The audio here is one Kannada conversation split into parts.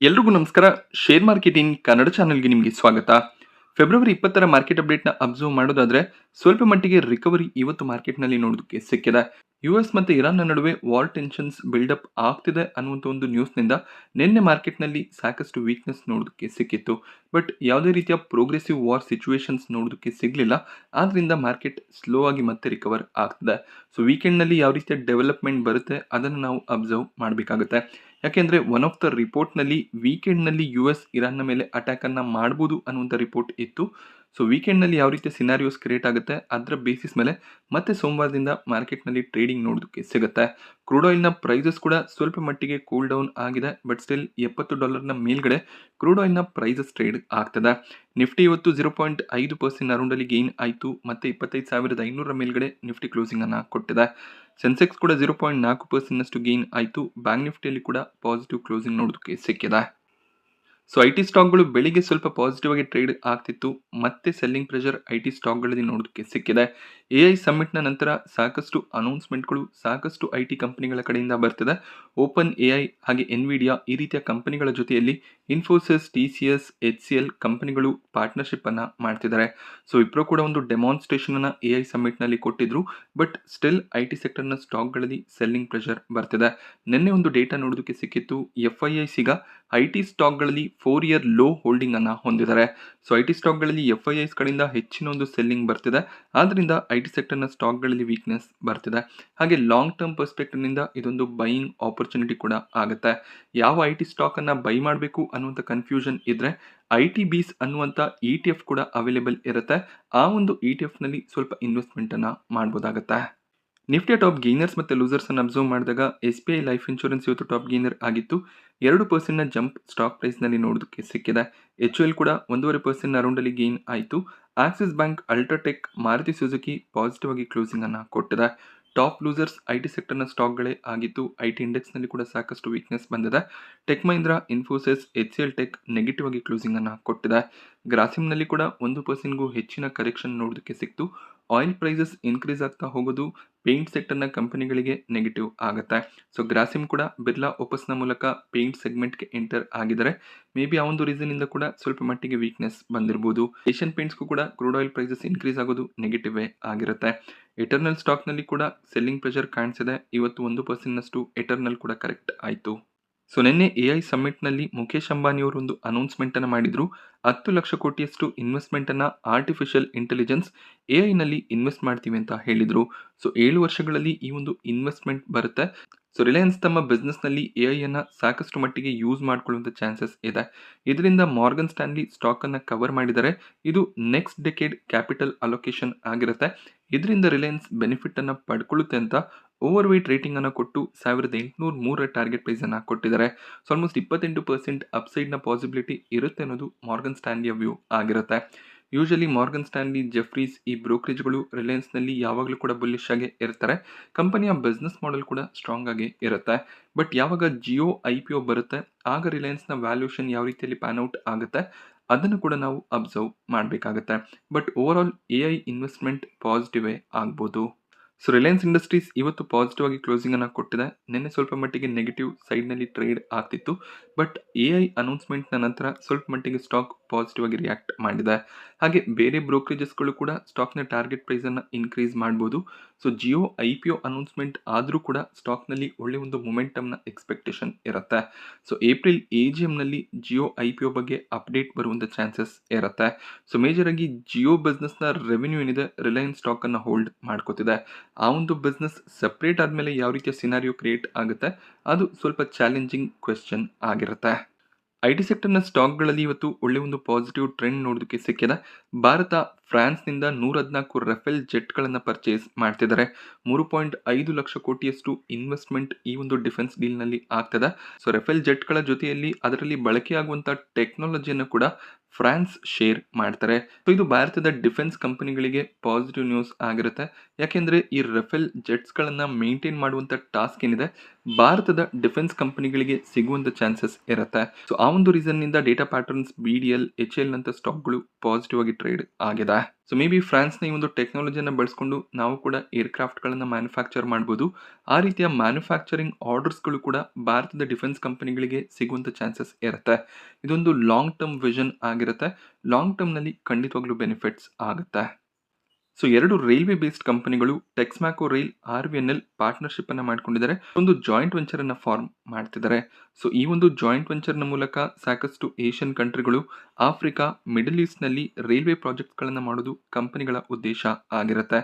ಎಲ್ರಿಗೂ ನಮಸ್ಕಾರ. ಶೇರ್ ಮಾರ್ಕೆಟಿಂಗ್ ಕನ್ನಡ ಚಾನೆಲ್ಗೆ ನಿಮಗೆ ಸ್ವಾಗತ. ಫೆಬ್ರವರಿ 20ರ ಮಾರ್ಕೆಟ್ ಅಪ್ಡೇಟ್‌ನ ಅಬ್ಸರ್ವ್ ಮಾಡೋದಾದ್ರೆ ಸ್ವಲ್ಪ ಮಟ್ಟಿಗೆ ರಿಕವರಿ ಇವತ್ತು ಮಾರ್ಕೆಟ್‌ನಲ್ಲಿ ನೋಡೋದಕ್ಕೆ ಸಿಕ್ಕಿದೆ. ಯುಎಸ್ ಮತ್ತು ಇರಾನ್ನ ನಡುವೆ ವಾರ್ ಟೆನ್ಷನ್ಸ್ ಬಿಲ್ಡಪ್ ಆಗ್ತಿದೆ ಅನ್ನುವಂಥ ಒಂದು ನ್ಯೂಸ್‌ನಿಂದ ನಿನ್ನೆ ಮಾರ್ಕೆಟ್‌ನಲ್ಲಿ ಸಾಕಷ್ಟು ವೀಕ್ನೆಸ್ ನೋಡೋದಕ್ಕೆ ಸಿಕ್ಕಿತ್ತು. ಬಟ್ ಯಾವುದೇ ರೀತಿಯ ಪ್ರೋಗ್ರೆಸಿವ್ ವಾರ್ ಸಿಚುವೇಷನ್ಸ್ ನೋಡೋದಕ್ಕೆ ಸಿಗಲಿಲ್ಲ. ಆದ್ರಿಂದ ಮಾರ್ಕೆಟ್ ಸ್ಲೋ ಆಗಿ ಮತ್ತೆ ರಿಕವರ್ ಆಗ್ತಿದೆ. ಸೊ ವೀಕೆಂಡ್‌ನಲ್ಲಿ ಯಾವ ರೀತಿಯ ಡೆವಲಪ್‌ಮೆಂಟ್ ಬರುತ್ತೆ ಅದನ್ನು ನಾವು ಅಬ್ಸರ್ವ್ ಮಾಡಬೇಕಾಗುತ್ತೆ. ಯಾಕೆಂದ್ರೆ ಒನ್ ಆಫ್ ದ ರಿಪೋರ್ಟ್‌ನಲ್ಲಿ ವೀಕೆಂಡ್‌ನಲ್ಲಿ ಯುಎಸ್ ಇರಾನ್ನ ಮೇಲೆ ಅಟ್ಯಾಕ್ ಅನ್ನ ಮಾಡಬಹುದು ಅನ್ನುವಂಥ ರಿಪೋರ್ಟ್ ಇತ್ತು. ಸೊ ವೀಕೆಂಡ್‌ನಲ್ಲಿ ಯಾವ ರೀತಿಯ ಸಿನಾರಿಯೋಸ್ ಕ್ರಿಯೇಟ್ ಆಗುತ್ತೆ ಅದರ ಬೇಸಿಸ್ ಮೇಲೆ ಮತ್ತೆ ಸೋಮವಾರದಿಂದ ಮಾರ್ಕೆಟ್‌ನಲ್ಲಿ ಟ್ರೇಡಿಂಗ್ ನೋಡೋದಕ್ಕೆ ಸಿಗುತ್ತೆ. ಕ್ರೂಡ್ ಆಯಿಲ್‌ನ ಪ್ರೈಸಸ್ ಕೂಡ ಸ್ವಲ್ಪ ಮಟ್ಟಿಗೆ ಕೂಲ್ ಡೌನ್ ಆಗಿದೆ. ಬಟ್ ಸ್ಟಿಲ್ $70ನ ಮೇಲ್ಗಡೆ ಕ್ರೂಡ್ ಆಯಿಲ್‌ನ ಪ್ರೈಸಸ್ ಟ್ರೇಡ್ ಆಗ್ತದೆ. ನಿಫ್ಟಿ ಇವತ್ತು 0.5% ಅರೌಂಡಲ್ಲಿ ಗೇನ್ ಆಯಿತು. ಮತ್ತೆ 25,500 ಮೇಲ್ಗಡೆ ನಿಫ್ಟಿ ಕ್ಲೋಸಿಂಗ್ ಅನ್ನ ಕೊಟ್ಟಿದೆ. ಸೆನ್ಸೆಕ್ಸ್ ಕೂಡ 0.4% ಗೇನ್ ಆಯಿತು. ಬ್ಯಾಂಕ್ ನಿಫ್ಟಿಯಲ್ಲಿ ಕೂಡ ಪಾಸಿಟಿವ್ ಕ್ಲೋಸಿಂಗ್ ನೋಡೋದಕ್ಕೆ ಸಿಕ್ಕಿದೆ. ಸೊ ಐ ಟಿ ಸ್ಟಾಕ್ಗಳು ಬೆಳಿಗ್ಗೆ ಸ್ವಲ್ಪ ಪಾಸಿಟಿವ್ ಆಗಿ ಟ್ರೇಡ್ ಆಗ್ತಿತ್ತು. ಮತ್ತೆ ಸೆಲ್ಲಿಂಗ್ ಪ್ರೆಷರ್ ಐ ಟಿ ಸ್ಟಾಕ್ಗಳಲ್ಲಿ ನೋಡೋದಕ್ಕೆ ಸಿಕ್ಕಿದೆ. ಎಐ ಸಮ್ಮಿಟ್ನ ನಂತರ ಸಾಕಷ್ಟು ಅನೌನ್ಸ್ಮೆಂಟ್ಗಳು ಸಾಕಷ್ಟು ಐ ಟಿ ಕಂಪನಿಗಳ ಕಡೆಯಿಂದ ಬರ್ತಿದೆ. ಓಪನ್ ಎಐ ಹಾಗೆ ಎನ್ವಿಡಿಯಾ ಈ ರೀತಿಯ ಕಂಪನಿಗಳ ಜೊತೆಯಲ್ಲಿ ಇನ್ಫೋಸಿಸ್, ಟಿಸಿಎಸ್, HCL ಕಂಪನಿಗಳು ಪಾರ್ಟ್ನರ್ಶಿಪ್ ಅನ್ನ ಮಾಡ್ತಿದ್ದಾರೆ. ಸೊ ಇಬ್ಬರು ಕೂಡ ಒಂದು ಡೆಮಾನ್ಸ್ಟ್ರೇಷನ್ ಅನ್ನ ಎಐ ಸಮ್ಮಿಟ್ನಲ್ಲಿ ಕೊಟ್ಟಿದ್ರು. ಬಟ್ ಸ್ಟಿಲ್ ಐ ಟಿ ಸೆಕ್ಟರ್ನ ಸ್ಟಾಕ್ಗಳಲ್ಲಿ ಸೆಲ್ಲಿಂಗ್ ಪ್ರೆಷರ್ ಬರ್ತಿದೆ. ನಿನ್ನೆ ಒಂದು ಡೇಟಾ ನೋಡೋದಕ್ಕೆ ಸಿಕ್ಕಿತ್ತು. FIIs ಈಗ ಐ ಟಿ ಸ್ಟಾಕ್ಗಳಲ್ಲಿ 4 ಇಯರ್ ಲೋ ಹೋಲ್ಡಿಂಗ್ ಅನ್ನ ಹೊಂದಿದ್ದಾರೆ. ಸೊ ಐ ಟಿ ಸ್ಟಾಕ್ಗಳಲ್ಲಿ FIIs ಕಡೆಯಿಂದ ಹೆಚ್ಚಿನ ಒಂದು ಸೆಲ್ಲಿಂಗ್ ಬರ್ತಿದೆ. ಆದ್ರಿಂದ ಐ ಟಿ ಸೆಕ್ಟರ್ನ ಸ್ಟಾಕ್ಗಳಲ್ಲಿ ವೀಕ್ನೆಸ್ ಬರ್ತಿದೆ. ಹಾಗೆ ಲಾಂಗ್ ಟರ್ಮ್ ಪರ್ಸ್ಪೆಕ್ಟಿವ್ನಿಂದ ಇದೊಂದು ಬೈಯಿಂಗ್ ಆಪರ್ಚುನಿಟಿ ಕೂಡ ಆಗುತ್ತೆ. ಯಾವ ಐ ಟಿ ಸ್ಟಾಕ್ ಅನ್ನ ಬೈ ಮಾಡಬೇಕು ಅನ್ನುವಂಥ ಕನ್ಫ್ಯೂಷನ್ ಇದ್ರೆ ITBs ಅನ್ನುವಂಥ ETF ಕೂಡ ಅವೈಲೇಬಲ್ ಇರುತ್ತೆ. ಆ ಒಂದು ETF ನಲ್ಲಿ ಸ್ವಲ್ಪ ಇನ್ವೆಸ್ಟ್ಮೆಂಟ್ ಅನ್ನ ಮಾಡಬಹುದಾಗುತ್ತೆ. ನಿಫ್ಟಿಯ ಟಾಪ್ ಗೇನರ್ಸ್ ಮತ್ತು ಲೂಸರ್ಸ್ ಅನ್ನು ಅಬ್ಸರ್ವ್ ಮಾಡಿದಾಗ SBI ಲೈಫ್ ಇನ್ಶೂರೆನ್ಸ್ ಇವತ್ತು ಟಾಪ್ ಗೇನರ್ ಆಗಿತ್ತು. 2% ಜಂಪ್ ಸ್ಟಾಕ್ ಪ್ರೈಸ್ ನಲ್ಲಿ ನೋಡೋದಕ್ಕೆ ಸಿಕ್ಕಿದೆ. HUL ಕೂಡ 1.5% ಅರೌಂಡಲ್ಲಿ ಗೇನ್ ಆಯಿತು. Axis bank, UltraTech, Maruti Suzuki positive ಆಗಿ ಕ್ಲೋಸಿಂಗ್ ಅನ್ನ ಕೊಟ್ಟಿದೆ. ಟಾಪ್ ಲೂಸರ್ಸ್ ಐ ಟಿ ಸೆಕ್ಟರ್ನ ಸ್ಟಾಕ್ಗಳೇ ಆಗಿತ್ತು. ಐ ಟಿ ಇಂಡೆಕ್ಸ್ನಲ್ಲಿ ಕೂಡ ಸಾಕಷ್ಟು ವೀಕ್ನೆಸ್ ಬಂದಿದೆ. Tech Mahindra, Infosys, HCL tech negative ಆಗಿ ಕ್ಲೋಸಿಂಗ್ ಅನ್ನ ಕೊಟ್ಟಿದೆ. ಗ್ರಾಸಿಮ್ನಲ್ಲಿ ಕೂಡ 1%ಗೂ ಹೆಚ್ಚಿನ ಕರೆಕ್ಷನ್ ನೋಡೋದಕ್ಕೆ ಸಿಕ್ತು. ಆಯಿಲ್ ಪ್ರೈಸಸ್ ಇನ್ಕ್ರೀಸ್ ಆಗ್ತಾ ಹೋಗೋದು ಪೇಂಟ್ ಸೆಕ್ಟರ್ನ ಕಂಪನಿಗಳಿಗೆ ನೆಗೆಟಿವ್ ಆಗುತ್ತೆ. ಸೊ ಗ್ರಾಸಿಮ್ ಕೂಡ ಬಿರ್ಲಾ ಓಪಸ್ನ ಮೂಲಕ ಪೇಂಟ್ ಸೆಗ್ಮೆಂಟ್ಗೆ ಎಂಟರ್ ಆಗಿದ್ದಾರೆ. ಮೇ ಬಿ ಆ ಒಂದು ರೀಸನ್ ಇಂದ ಕೂಡ ಸ್ವಲ್ಪ ಮಟ್ಟಿಗೆ ವೀಕ್ನೆಸ್ ಬಂದಿರಬಹುದು. ಏಷ್ಯನ್ ಪೇಂಟ್ಸ್ಗೂ ಕೂಡ ಕ್ರೂಡ್ ಆಯಿಲ್ ಪ್ರೈಸಸ್ ಇನ್ಕ್ರೀಸ್ ಆಗೋದು ನೆಗೆಟಿವ್ ಆಗಿರುತ್ತೆ. ಎಟರ್ನಲ್ ಸ್ಟಾಕ್ನಲ್ಲಿ ಕೂಡ ಸೆಲ್ಲಿಂಗ್ ಪ್ರೆಷರ್ ಕಾಣಿಸಿದೆ. ಇವತ್ತು 1%ನಷ್ಟು ಎಟರ್ನಲ್ ಕೂಡ ಕರೆಕ್ಟ್ ಆಯಿತು. ಸೊ ನಿನ್ನೆ ಎಐ ಸಮ್ಮಿಟ್ನಲ್ಲಿ ಮುಖೇಶ್ ಅಂಬಾನಿ ಅವರು ಒಂದು ಅನೌನ್ಸ್ಮೆಂಟ್ ಅನ್ನು ಮಾಡಿದ್ರು. 10 ಲಕ್ಷ ಕೋಟಿಯಷ್ಟು ಇನ್ವೆಸ್ಟ್ಮೆಂಟ್ ಅನ್ನ ಆರ್ಟಿಫಿಷಿಯಲ್ ಇಂಟೆಲಿಜೆನ್ಸ್ ಎಐನಲ್ಲಿ ಇನ್ವೆಸ್ಟ್ ಮಾಡ್ತೀವಿ ಅಂತ ಹೇಳಿದ್ರು. ಸೊ 7 ವರ್ಷಗಳಲ್ಲಿ ಈ ಒಂದು ಇನ್ವೆಸ್ಟ್ಮೆಂಟ್ ಬರುತ್ತೆ. ಸೊ ರಿಲಯನ್ಸ್ ತಮ್ಮ ಬಿಸ್ನೆಸ್ ನಲ್ಲಿ ಎಐ ಅನ್ನ ಸಾಕಷ್ಟು ಮಟ್ಟಿಗೆ ಯೂಸ್ ಮಾಡ್ಕೊಳ್ಳುವಂತ ಚಾನ್ಸಸ್ ಇದೆ. ಇದರಿಂದ ಮಾರ್ಗನ್ ಸ್ಟ್ಯಾನ್ಲಿ ಸ್ಟಾಕ್ ಅನ್ನ ಕವರ್ ಮಾಡಿದರೆ ಇದು ನೆಕ್ಸ್ಟ್ ಡೆಕೇಡ್ ಕ್ಯಾಪಿಟಲ್ ಅಲೋಕೇಶನ್ ಆಗಿರುತ್ತೆ. ಇದರಿಂದ ರಿಲಯನ್ಸ್ ಬೆನಿಫಿಟ್ ಅನ್ನ ಪಡ್ಕೊಳ್ಳುತ್ತೆ ಅಂತ ಓವರ್ ವೇಟ್ ರೇಟಿಂಗ್ ಅನ್ನು ಕೊಟ್ಟು 1803 ಟಾರ್ಗೆಟ್ ಪ್ರೈಸ್ ಅನ್ನ ಕೊಟ್ಟಿದ್ದಾರೆ. ಸೊ ಆಲ್ಮೋಸ್ಟ್ 28% ಅಪ್ಸೈಡ್ ನ ಪಾಸಿಬಿಲಿಟಿ ಇರುತ್ತೆ ಅನ್ನೋದು ಮಾರ್ಗನ್ ಸ್ಟ್ಯಾನ್ಲಿಯ ವ್ಯೂ ಆಗಿರುತ್ತೆ. ಯೂಶಲಿ ಮಾರ್ಗನ್ ಸ್ಟ್ಯಾನ್ಲಿ, ಜೆಫ್ರೀಸ್ ಈ ಬ್ರೋಕರೇಜ್ಗಳು ರಿಲಯನ್ಸ್ ನಲ್ಲಿ ಯಾವಾಗಲೂ ಕೂಡ ಬುಲ್ಲಿಶ್ ಆಗಿ ಇರ್ತಾರೆ. ಕಂಪನಿಯ ಬಿಸ್ನೆಸ್ ಮಾಡೆಲ್ ಕೂಡ ಸ್ಟ್ರಾಂಗ್ ಆಗಿ ಇರುತ್ತೆ. ಬಟ್ ಯಾವಾಗ ಜಿಯೋ IPO ಬರುತ್ತೆ ಆಗ ರಿಲಯನ್ಸ್ ನ ವ್ಯಾಲ್ಯೂಷನ್ ಯಾವ ರೀತಿಯಲ್ಲಿ ಪ್ಯಾನ್ ಔಟ್ ಆಗುತ್ತೆ ಅದನ್ನು ಕೂಡ ನಾವು ಅಬ್ಸರ್ವ್ ಮಾಡಬೇಕಾಗುತ್ತೆ. But over all AI investment positive ಆಗ್ಬೋದು. ಸೊ ರಿಲಯನ್ಸ್ ಇಂಡಸ್ಟ್ರೀಸ್ ಇವತ್ತು ಪಾಸಿಟಿವ್ ಆಗಿ ಕ್ಲೋಸಿಂಗ್ ಅನ್ನ ಕೊಟ್ಟಿದೆ. ನಿನ್ನೆ ಸ್ವಲ್ಪ ಮಟ್ಟಿಗೆ ನೆಗೆಟಿವ್ ಸೈಡ್ ನಲ್ಲಿ ಟ್ರೇಡ್ ಆಗ್ತಿತ್ತು. ಬಟ್ ಎಐ ಅನೌನ್ಸ್ಮೆಂಟ್ ನ ನಂತರ ಸ್ವಲ್ಪ ಮಟ್ಟಿಗೆ ಸ್ಟಾಕ್ ಪಾಸಿಟಿವ್ ಆಗಿ ರಿಯಾಕ್ಟ್ ಮಾಡಿದೆ. ಹಾಗೆ ಬೇರೆ ಬ್ರೋಕರೇಜಸ್ಗಳು ಕೂಡ ಸ್ಟಾಕ್ ನ ಟಾರ್ಗೆಟ್ ಪ್ರೈಸ್ ಅನ್ನ ಇನ್ಕ್ರೀಸ್ ಮಾಡಬಹುದು. ಸೊ ಜಿಯೋ IPO ಅನೌನ್ಸ್ಮೆಂಟ್ ಆದ್ರೂ ಕೂಡ ಸ್ಟಾಕ್ ನಲ್ಲಿ ಒಳ್ಳೆ ಒಂದು ಮೊಮೆಂಟಮ್ ನ ಎಕ್ಸ್ಪೆಕ್ಟೇಷನ್ ಇರುತ್ತೆ. ಸೊ ಏಪ್ರಿಲ್ AGM ನಲ್ಲಿ ಜಿಯೋ IPO ಬಗ್ಗೆ ಅಪ್ಡೇಟ್ ಬರುವಂತ ಚಾನ್ಸಸ್ ಇರುತ್ತೆ. ಸೊ ಮೇಜರ್ ಆಗಿ ಜಿಯೋ ಬಿಸ್ನೆಸ್ ನ ರೆವೆನ್ಯೂ ಏನಿದೆ ರಿಲಯನ್ಸ್ ಸ್ಟಾಕ್ ಅನ್ನ ಹೋಲ್ಡ್ ಮಾಡ್ಕೋತಿದೆ. ಆ ಒಂದು ಬಿಸ್ನೆಸ್ ಸೆಪರೇಟ್ ಆದ್ಮೇಲೆ ಯಾವ ರೀತಿಯ ಸಿನಾರಿಯೋ ಕ್ರಿಯೇಟ್ ಆಗುತ್ತೆ ಅದು ಸ್ವಲ್ಪ ಚಾಲೆಂಜಿಂಗ್ ಕ್ವೆಶ್ಚನ್ ಆಗಿರುತ್ತೆ. ಐ ಟಿ ಸೆಕ್ಟರ್ನ ಸ್ಟಾಕ್ಗಳಲ್ಲಿ ಇವತ್ತು ಒಳ್ಳೆ ಒಂದು ಪಾಸಿಟಿವ್ ಟ್ರೆಂಡ್ ನೋಡೋದಕ್ಕೆ ಸಿಕ್ಕಿದೆ. ಭಾರತ ಫ್ರಾನ್ಸ್ನಿಂದ 114 ರಫೇಲ್ ಜೆಟ್ಗಳನ್ನು ಪರ್ಚೇಸ್ ಮಾಡ್ತಿದ್ದಾರೆ. 3.5 ಲಕ್ಷ ಕೋಟಿಯಷ್ಟು ಇನ್ವೆಸ್ಟ್ಮೆಂಟ್ ಈ ಒಂದು ಡಿಫೆನ್ಸ್ ಡೀಲ್ನಲ್ಲಿ ಆಗ್ತದೆ. ಸೊ ರಫೇಲ್ ಜೆಟ್ಗಳ ಜೊತೆಯಲ್ಲಿ ಅದರಲ್ಲಿ ಬಳಕೆಯಾಗುವಂಥ ಟೆಕ್ನಾಲಜಿಯನ್ನು ಕೂಡ ಫ್ರಾನ್ಸ್ ಶೇರ್ ಮಾಡ್ತಾರೆ. ಸೊ ಇದು ಭಾರತದ ಡಿಫೆನ್ಸ್ ಕಂಪನಿಗಳಿಗೆ ಪಾಸಿಟಿವ್ ನ್ಯೂಸ್ ಆಗಿರುತ್ತೆ. ಯಾಕೆಂದ್ರೆ ಈ ರಫೇಲ್ ಜೆಟ್ಸ್ಗಳನ್ನು ಮೇಂಟೈನ್ ಮಾಡುವಂಥ ಟಾಸ್ಕ್ ಏನಿದೆ ಭಾರತದ ಡಿಫೆನ್ಸ್ ಕಂಪನಿಗಳಿಗೆ ಸಿಗುವಂತ ಚಾನ್ಸಸ್ ಇರುತ್ತೆ. ಸೊ ಆ ಒಂದು ರೀಸನ್ ನಿಂದ ಡೇಟಾ ಪ್ಯಾಟರ್ನ್ಸ್, BDL, HL ನಂತ ಸ್ಟಾಕ್ಗಳು ಪಾಸಿಟಿವ್ ಆಗಿ ಟ್ರೇಡ್ ಆಗಿದೆ. ಸೊ ಮೇ ಬಿ ಫ್ರಾನ್ಸ್ನ ಈ ಒಂದು ಟೆಕ್ನಾಲಜಿಯನ್ನು ಬಳಸ್ಕೊಂಡು ನಾವು ಕೂಡ ಏರ್ಕ್ರಾಫ್ಟ್ಗಳನ್ನು ಮ್ಯಾನುಫ್ಯಾಕ್ಚರ್ ಮಾಡ್ಬೋದು. ಆ ರೀತಿಯ ಮ್ಯಾನುಫ್ಯಾಕ್ಚರಿಂಗ್ ಆರ್ಡರ್ಸ್ಗಳು ಕೂಡ ಭಾರತದ ಡಿಫೆನ್ಸ್ ಕಂಪನಿಗಳಿಗೆ ಸಿಗುವಂಥ ಚಾನ್ಸಸ್ ಇರುತ್ತೆ. ಇದೊಂದು ಲಾಂಗ್ ಟರ್ಮ್ ವಿಷನ್ ಆಗಿರುತ್ತೆ. ಲಾಂಗ್ ಟರ್ಮ್ನಲ್ಲಿ ಖಂಡಿತವಾಗ್ಲೂ ಬೆನಿಫಿಟ್ಸ್ ಆಗುತ್ತೆ. ಸೊ 2 ರೈಲ್ವೆ ಬೇಸ್ಡ್ ಕಂಪನಿಗಳು ಟೆಕ್ಸ್ಮ್ಯಾಕೋ ರೈಲ್, ಆರ್‌ವಿಎನ್‌ಎಲ್ ಪಾರ್ಟ್ನರ್‌ಶಿಪ್ ಅನ್ನ ಮಾಡ್ಕೊಂಡಿದ್ದಾರೆ. ಒಂದು ಜಾಯಿಂಟ್ ವೆಂಚರ್ ಅನ್ನ ಫಾರ್ಮ್ ಮಾಡ್ತಿದ್ದಾರೆ. ಸೊ ಈ ಒಂದು ಜಾಯಿಂಟ್ ವೆಂಚರ್‌ನ ಮೂಲಕ ಸಾಕಷ್ಟು ಏಷ್ಯನ್ ಕಂಟ್ರಿಗಳು, ಆಫ್ರಿಕಾ, ಮಿಡಲ್ ಈಸ್ಟ್‌ನಲ್ಲಿ ರೈಲ್ವೆ ಪ್ರಾಜೆಕ್ಟ್‌ಗಳನ್ನ ಮಾಡೋದು ಕಂಪನಿಗಳ ಉದ್ದೇಶ ಆಗಿರುತ್ತೆ.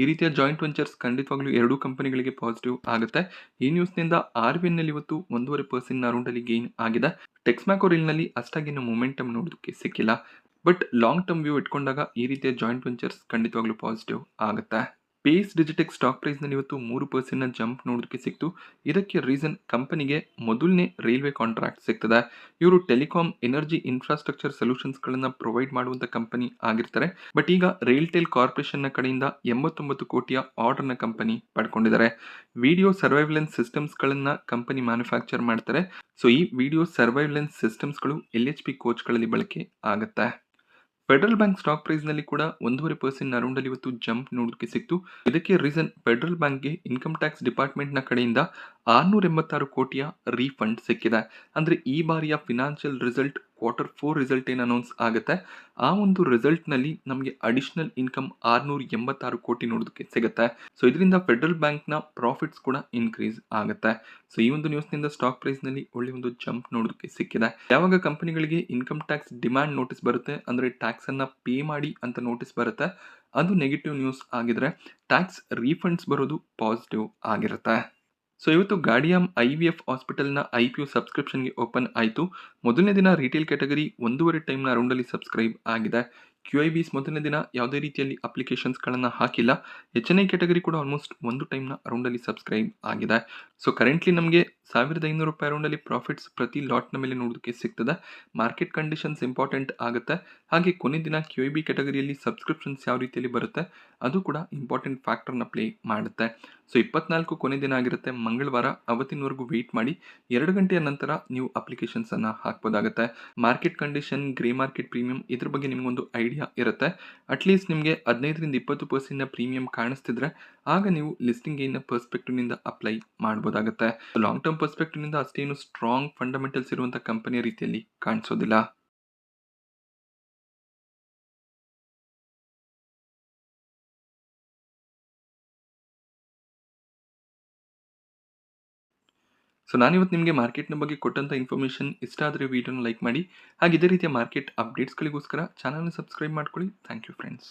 ಈ ರೀತಿಯ ಜಾಯಿಂಟ್ ವೆಂಚರ್ಸ್ ಖಂಡಿತವಾಗ್ಲೂ ಎರಡೂ ಕಂಪನಿಗಳಿಗೆ ಪಾಸಿಟಿವ್ ಆಗುತ್ತೆ. ಈ ನ್ಯೂಸ್‌ನಿಂದ ಆರ್‌ವಿಎನ್‌ಎಲ್ ಇವತ್ತು 1.5% ರೌಂಡಲ್ಲಿ ಗೇನ್ ಆಗಿದೆ. ಟೆಕ್ಸ್ಮ್ಯಾಕೋ ರೈಲ್‌ನಲ್ಲಿ ಅಷ್ಟಾಗೇನು ಮೊಮೆಂಟಮ್ ನೋಡೋದಕ್ಕೆ ಸಿಕ್ಕಿಲ್ಲ. ಬಟ್ ಲಾಂಗ್ ಟರ್ಮ್ ವ್ಯೂ ಇಟ್ಕೊಂಡಾಗ ಈ ರೀತಿಯ ಜಾಯಿಂಟ್ ವೆಂಚರ್ಸ್ ಖಂಡಿತವಾಗ್ಲೂ ಪಾಸಿಟಿವ್ ಆಗುತ್ತೆ. ಪೇಸ್ ಡಿಜಿಟೆಕ್ ಸ್ಟಾಕ್ ಪ್ರೈಸ್ನಲ್ಲಿ ಇವತ್ತು 3% ಜಂಪ್ ನೋಡೋದಕ್ಕೆ ಸಿಕ್ತು. ಇದಕ್ಕೆ ರೀಸನ್ ಕಂಪನಿಗೆ ಮೊದಲನೇ ರೈಲ್ವೆ ಕಾಂಟ್ರಾಕ್ಟ್ ಸಿಗ್ತದೆ. ಇವರು ಟೆಲಿಕಾಂ, ಎನರ್ಜಿ ಇನ್ಫ್ರಾಸ್ಟ್ರಕ್ಚರ್ ಸೊಲ್ಯೂಷನ್ಸ್ಗಳನ್ನು ಪ್ರೊವೈಡ್ ಮಾಡುವಂಥ ಕಂಪನಿ ಆಗಿರ್ತಾರೆ. ಬಟ್ ಈಗ ರೈಲ್ಟೆಲ್ ಕಾರ್ಪೊರೇಷನ್ನ ಕಡೆಯಿಂದ 89 ಕೋಟಿಯ ಆರ್ಡರ್ನ ಕಂಪನಿ ಪಡ್ಕೊಂಡಿದ್ದಾರೆ. ವಿಡಿಯೋ ಸರ್ವೈಲೆನ್ಸ್ ಸಿಸ್ಟಮ್ಸ್ಗಳನ್ನು ಕಂಪನಿ ಮ್ಯಾನುಫ್ಯಾಕ್ಚರ್ ಮಾಡ್ತಾರೆ. ಸೊ ಈ ವಿಡಿಯೋ ಸರ್ವೈಲೆನ್ಸ್ ಸಿಸ್ಟಮ್ಸ್ಗಳು LHP ಕೋಚ್ಗಳಲ್ಲಿ ಬಳಕೆ ಆಗುತ್ತೆ. ಫೆಡರಲ್ ಬ್ಯಾಂಕ್ ಸ್ಟಾಕ್ ಪ್ರೈಸ್ನಲ್ಲಿ ಕೂಡ 1.5% ಅರೌಂಡಲ್ಲಿ ಇವತ್ತು ಜಂಪ್ ನೋಡೋದಕ್ಕೆ ಸಿಕ್ತು. ಇದಕ್ಕೆ ರೀಸನ್ ಫೆಡರಲ್ ಬ್ಯಾಂಕ್ಗೆ ಇನ್ಕಮ್ ಟ್ಯಾಕ್ಸ್ ಡಿಪಾರ್ಟ್ಮೆಂಟ್ನ ಕಡೆಯಿಂದ 686 ಕೋಟಿಯ ರೀಫಂಡ್ ಸಿಕ್ಕಿದೆ. ಅಂದರೆ ಈ ಬಾರಿಯ ಫಿನಾನ್ಷಿಯಲ್ ರಿಸಲ್ಟ್ Q4 ರಿಸಲ್ಟ್ ಏನು ಅನೌನ್ಸ್ ಆಗುತ್ತೆ, ಆ ಒಂದು ರಿಸಲ್ಟ್ನಲ್ಲಿ ನಮಗೆ ಅಡಿಷನಲ್ ಇನ್ಕಮ್ 686 ಕೋಟಿ ನೋಡೋದಕ್ಕೆ ಸಿಗುತ್ತೆ. ಸೊ ಇದರಿಂದ ಫೆಡರಲ್ ಬ್ಯಾಂಕ್ನ ಪ್ರಾಫಿಟ್ಸ್ ಕೂಡ ಇನ್ಕ್ರೀಸ್ ಆಗುತ್ತೆ. ಸೊ ಈ ಒಂದು ನ್ಯೂಸ್ನಿಂದ ಸ್ಟಾಕ್ ಪ್ರೈಸ್ನಲ್ಲಿ ಒಳ್ಳೆ ಒಂದು ಜಂಪ್ ನೋಡೋದಕ್ಕೆ ಸಿಕ್ಕಿದೆ. ಯಾವಾಗ ಕಂಪನಿಗಳಿಗೆ ಇನ್ಕಮ್ ಟ್ಯಾಕ್ಸ್ ಡಿಮ್ಯಾಂಡ್ ನೋಟಿಸ್ ಬರುತ್ತೆ, ಅಂದರೆ ಟ್ಯಾಕ್ಸ್ ಅನ್ನ ಪೇ ಮಾಡಿ ಅಂತ ನೋಟಿಸ್ ಬರುತ್ತೆ, ಅದು ನೆಗೆಟಿವ್ ನ್ಯೂಸ್ ಆಗಿದ್ರೆ ಟ್ಯಾಕ್ಸ್ ರೀಫಂಡ್ಸ್ ಬರೋದು ಪಾಸಿಟಿವ್ ಆಗಿರುತ್ತೆ. ಸೊ ಇವತ್ತು ಗಾಡಿಯಾಮ್ IVF ಹಾಸ್ಪಿಟಲ್ನ IPO ಸಬ್ಸ್ಕ್ರಿಪ್ಷನ್ಗೆ ಓಪನ್ ಆಯಿತು. ಮೊದಲನೇ ದಿನ ರಿಟೇಲ್ ಕ್ಯಾಟಗರಿ 1.5 ಟೈಮ್ನ ರೌಂಡಲ್ಲಿ ಸಬ್ಸ್ಕ್ರೈಬ್ ಆಗಿದೆ. QIBs ಮೊದಲನೇ ದಿನ ಯಾವುದೇ ರೀತಿಯಲ್ಲಿ ಅಪ್ಲಿಕೇಶನ್ಸ್ಗಳನ್ನು ಹಾಕಿಲ್ಲ. HNI ಕ್ಯಾಟಗರಿ ಕೂಡ ಆಲ್ಮೋಸ್ಟ್ 1 ಟೈಮ್ನ ರೌಂಡಲ್ಲಿ ಸಬ್ಸ್ಕ್ರೈಬ್ ಆಗಿದೆ. ಸೊ ಕರೆಂಟ್ಲಿ ನಮಗೆ ₹1,500 ರೌಂಡಲ್ಲಿ ಪ್ರಾಫಿಟ್ಸ್ ಪ್ರತಿ ಲಾಟ್ನ ಮೇಲೆ ನೋಡೋದಕ್ಕೆ ಸಿಗ್ತದೆ. ಮಾರ್ಕೆಟ್ ಕಂಡೀಷನ್ಸ್ ಇಂಪಾರ್ಟೆಂಟ್ ಆಗುತ್ತೆ. ಹಾಗೆ ಕೊನೆ ದಿನ QIB ಕ್ಯಾಟಗರಿಯಲ್ಲಿ ಸಬ್ಸ್ಕ್ರಿಪ್ಷನ್ಸ್ ಯಾವ ರೀತಿಯಲ್ಲಿ ಬರುತ್ತೆ, ಅದು ಕೂಡ ಇಂಪಾರ್ಟೆಂಟ್ ಫ್ಯಾಕ್ಟರ್ನ ಪ್ಲೇ ಮಾಡುತ್ತೆ. ಸೊ 24 ಕೊನೆ ದಿನ ಆಗಿರುತ್ತೆ, ಮಂಗಳವಾರ. ಅವತ್ತಿನವರೆಗೂ ವೆಯ್ಟ್ ಮಾಡಿ. 2 ಗಂಟೆಯ ನಂತರ ನೀವು ಅಪ್ಲಿಕೇಶನ್ಸನ್ನು ಹಾಕ್ಬೋದಾಗುತ್ತೆ. Market condition, grey market premium ಇದ್ರ ಬಗ್ಗೆ ನಿಮಗೊಂದು ಐಡಿಯಾ ಇರುತ್ತೆ. ಅಟ್ಲೀಸ್ಟ್ ನಿಮಗೆ 15-20% ಪ್ರೀಮಿಯಂ ಕಾಣಿಸ್ತಿದ್ರೆ ಆಗ ನೀವು ಲಿಸ್ಟಿಂಗ್ ಗೇನ್ನ ಪರ್ಸ್ಪೆಕ್ಟಿವ್ನಿಂದ ಅಪ್ಲೈ ಮಾಡ್ಬೋದಾಗುತ್ತೆ. ಲಾಂಗ್ ಟರ್ಮ್ ಪರ್ಸ್ಪೆಕ್ಟಿವ್ನಿಂದ ಅಷ್ಟೇನು ಸ್ಟ್ರಾಂಗ್ ಫಂಡಮೆಂಟಲ್ಸ್ ಇರುವಂಥ ಕಂಪನಿಯ ರೀತಿಯಲ್ಲಿ ಕಾಣಿಸೋದಿಲ್ಲ. ಸೊ ನಾನಿವತ್ತು ನಿಮಗೆ ಮಾರ್ಕೆಟ್ನ ಬಗ್ಗೆ ಕೊಟ್ಟಂಥ ಇನ್ಫಾರ್ಮೇಷನ್ ಇಷ್ಟ ಆದರೆ ವಿಡಿಯೋನ ಲೈಕ್ ಮಾಡಿ. ಹಾಗೆ ಇದೇ ರೀತಿಯ ಮಾರ್ಕೆಟ್ ಅಪ್ಡೇಟ್ಸ್ಗಳಿಗೋಸ್ಕರ ಚಾನಲ್ನ ಸಬ್ಸ್ಕ್ರೈಬ್ ಮಾಡ್ಕೊಳ್ಳಿ. Thank you friends.